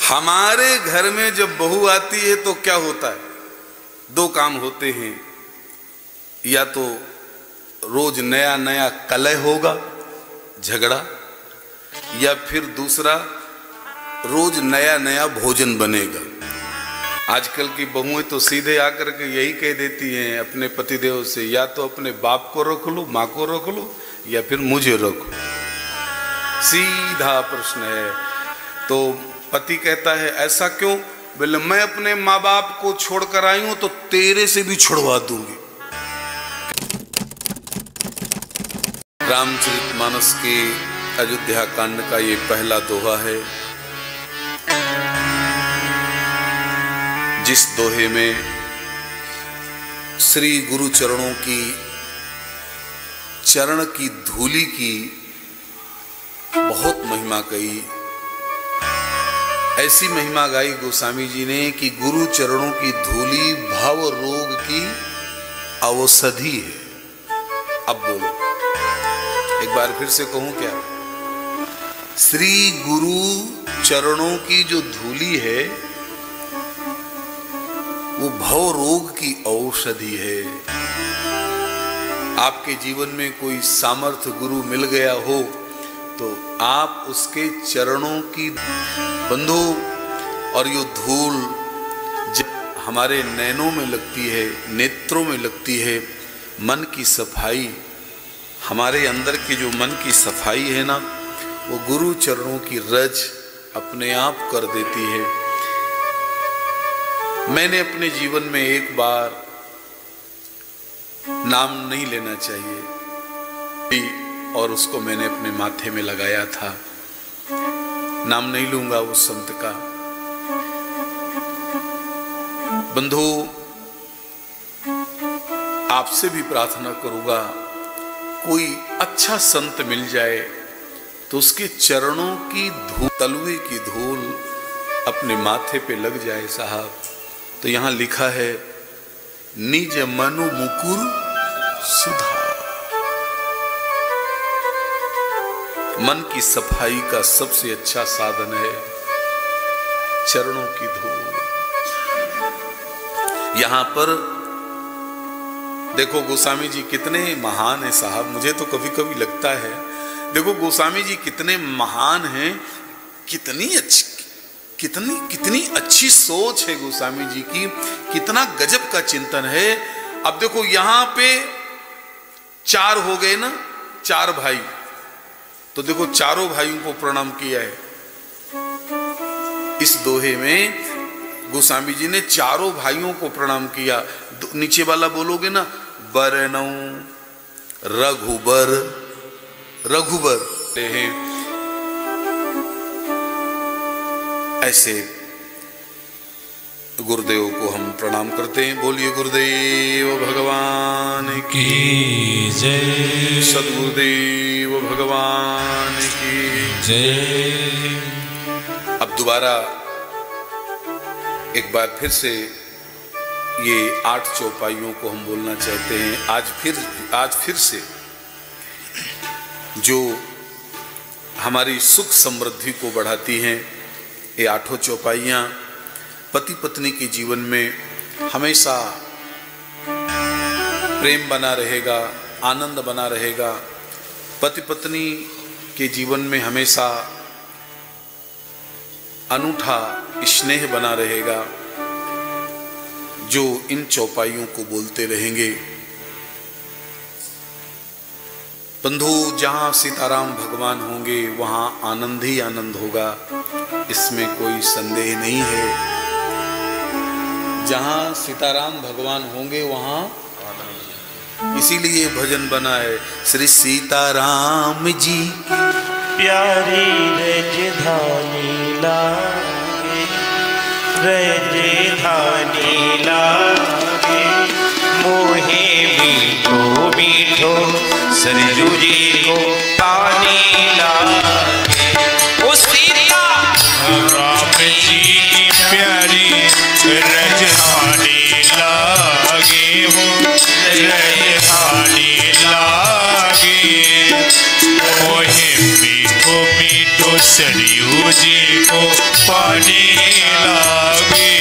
हमारे घर में जब बहू आती है तो क्या होता है? दो काम होते हैं, या तो रोज नया नया कलह होगा, झगड़ा, या फिर दूसरा रोज नया नया भोजन बनेगा। आजकल की बहुएं तो सीधे आकर के यही कह देती हैं अपने पतिदेव से, या तो अपने बाप को रख लो, माँ को रख लो, या फिर मुझे रखो। सीधा प्रश्न है। तो पति कहता है ऐसा क्यों? बोले मैं अपने माँ बाप को छोड़कर आई हूं तो तेरे से भी छुड़वा दूंगी। रामचरितमानस के अयोध्या कांड का ये पहला दोहा है, जिस दोहे में श्री गुरु चरणों की चरण की धूलि की बहुत महिमा कही। ऐसी महिमा गाई गोस्वामी जी ने कि गुरु चरणों की धूलि भव रोग की औषधि है। अब बोलो, एक बार फिर से कहूं क्या? श्री गुरु चरणों की जो धूलि है वो भव रोग की औषधि है। आपके जीवन में कोई सामर्थ्य गुरु मिल गया हो तो आप उसके चरणों की बंधो, और यो धूल जब हमारे नैनों में लगती है, नेत्रों में लगती है, मन की सफाई, हमारे अंदर की जो मन की सफाई है ना, वो गुरु चरणों की रज अपने आप कर देती है। मैंने अपने जीवन में एक बार, नाम नहीं लेना चाहिए, और उसको मैंने अपने माथे में लगाया था। नाम नहीं लूंगा उस संत का। बंधु, आपसे भी प्रार्थना करूंगा, कोई अच्छा संत मिल जाए तो उसके चरणों की धूल, तलवे की धूल अपने माथे पे लग जाए साहब। तो यहां लिखा है, निज मनु मुकुर सुधा। मन की सफाई का सबसे अच्छा साधन है चरणों की धूल। यहां पर देखो गोस्वामी जी कितने महान हैं साहब। मुझे तो कभी कभी लगता है, देखो गोस्वामी जी कितने महान हैं, कितनी अच्छी सोच है गोस्वामी जी की, कितना गजब का चिंतन है। अब देखो यहां पे चार हो गए ना, चार भाई, तो देखो चारों भाइयों को प्रणाम किया है। इस दोहे में गोस्वामी जी ने चारों भाइयों को प्रणाम किया। नीचे वाला बोलोगे ना, बरनौ रघुबर, रघुबर हैं। ऐसे गुरुदेव को हम प्रणाम करते हैं। बोलिए गुरुदेव भगवान की जय, सद्गुरुदेव भगवान की जय। अब दोबारा एक बार फिर से ये 8 चौपाइयों को हम बोलना चाहते हैं। आज फिर से जो हमारी सुख समृद्धि को बढ़ाती हैं, ये 8 चौपाइयाँ पति पत्नी के जीवन में हमेशा प्रेम बना रहेगा, आनंद बना रहेगा। पति पत्नी के जीवन में हमेशा अनूठा स्नेह बना रहेगा, जो इन चौपाइयों को बोलते रहेंगे। बंधु, जहां सीताराम भगवान होंगे वहां आनंद ही आनंद होगा, इसमें कोई संदेह नहीं है। जहां सीताराम भगवान होंगे वहां, इसीलिए भजन बना है, श्री सीताराम जी प्यारी रजधानी लागे, रजधानी लागे, मोहे मीठो मीठो सरजू जी को पानी लागे। ओ सीता राम जी की प्यारी रजधानी लागे हो, रजधानी लागे, मोहे मीठो मीठो सरयू जी को पानी लागे।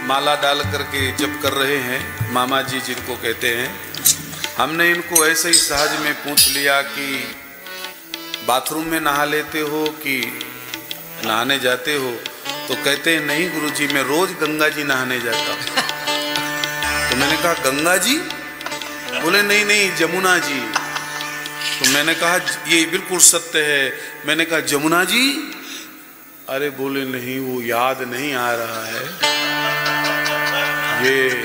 माला डाल करके जप कर रहे हैं मामा जी जिनको कहते हैं। हमने इनको ऐसे ही सहज में पूछ लिया कि बाथरूम में नहा लेते हो कि नहाने जाते हो, तो कहते हैं नहीं गुरुजी मैं रोज गंगा जी नहाने जाता हूँ। तो मैंने कहा गंगा जी? बोले नहीं नहीं जमुना जी। तो मैंने कहा ये बिल्कुल सत्य है। मैंने कहा जमुना जी? अरे बोले नहीं वो याद नहीं आ रहा है, ये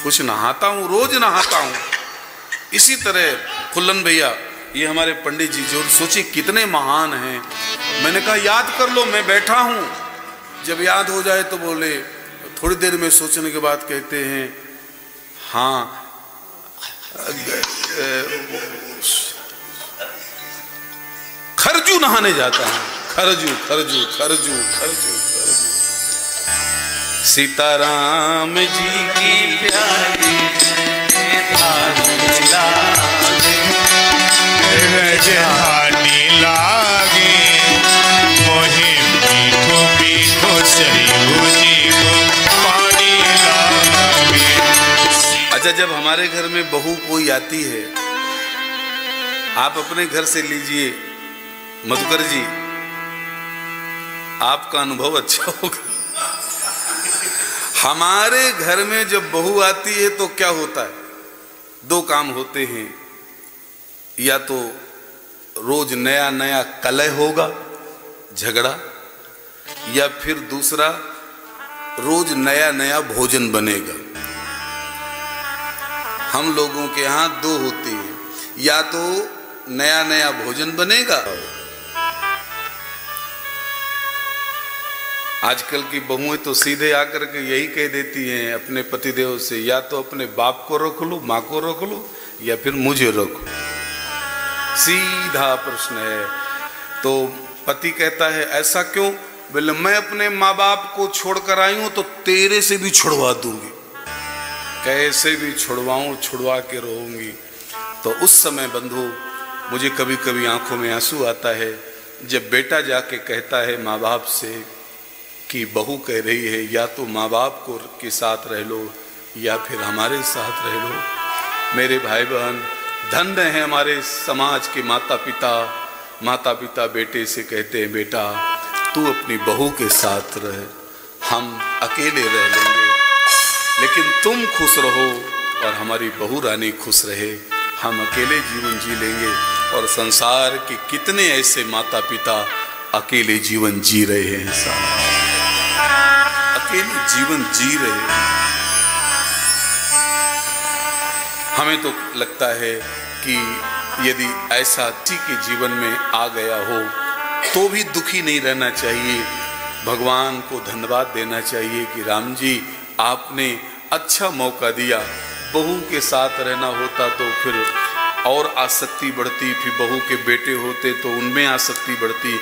कुछ नहाता हूं, रोज नहाता हूं। इसी तरह खुल्लन भैया ये हमारे पंडित जी जो सोचिए कितने महान हैं। मैंने कहा याद कर लो, मैं बैठा हूं। जब याद हो जाए तो बोले, थोड़ी देर में सोचने के बाद कहते हैं हाँ खरजू नहाने जाता है। खरजू खरजू खरजू खरजू खरजू। सीताराम जी की प्यारी रजहानी लागे मोहे मीठो मीठो सरयू जी को पानी लागे। अच्छा जब हमारे घर में बहू कोई आती है, आप अपने घर से लीजिए मधुकर जी, आपका अनुभव अच्छा होगा। हमारे घर में जब बहू आती है तो क्या होता है? दो काम होते हैं, या तो रोज नया नया कलह होगा, झगड़ा, या फिर दूसरा रोज नया नया भोजन बनेगा। हम लोगों के यहाँ दो होती है, या तो नया नया भोजन बनेगा। आजकल की बहुएं तो सीधे आकर के यही कह देती हैं अपने पतिदेव से, या तो अपने बाप को रख लो, माँ को रख लो, या फिर मुझे रखो। सीधा प्रश्न है। तो पति कहता है ऐसा क्यों? बोले मैं अपने माँ बाप को छोड़कर आई हूं तो तेरे से भी छुड़वा दूंगी। कैसे भी छुड़वाऊं, छुड़वा के रहूंगी। तो उस समय बंधु मुझे कभी कभी आंखों में आंसू आता है जब बेटा जाके कहता है माँ बाप से कि बहू कह रही है या तो माँ बाप को के साथ रह लो या फिर हमारे साथ रह लो। मेरे भाई बहन, धन्य है हमारे समाज के माता पिता। माता पिता बेटे से कहते हैं बेटा तू अपनी बहू के साथ रह, हम अकेले रह लेंगे, लेकिन तुम खुश रहो और हमारी बहू रानी खुश रहे, हम अकेले जीवन जी लेंगे। और संसार के कितने ऐसे माता पिता अकेले जीवन जी रहे हैं, अकेले जीवन जी रहे हैं। हमें तो लगता है कि यदि ऐसा किसी के जीवन में आ गया हो तो भी दुखी नहीं रहना चाहिए, भगवान को धन्यवाद देना चाहिए कि राम जी आपने अच्छा मौका दिया। बहू के साथ रहना होता तो फिर और आसक्ति बढ़ती, फिर बहू के बेटे होते तो उनमें आसक्ति बढ़ती।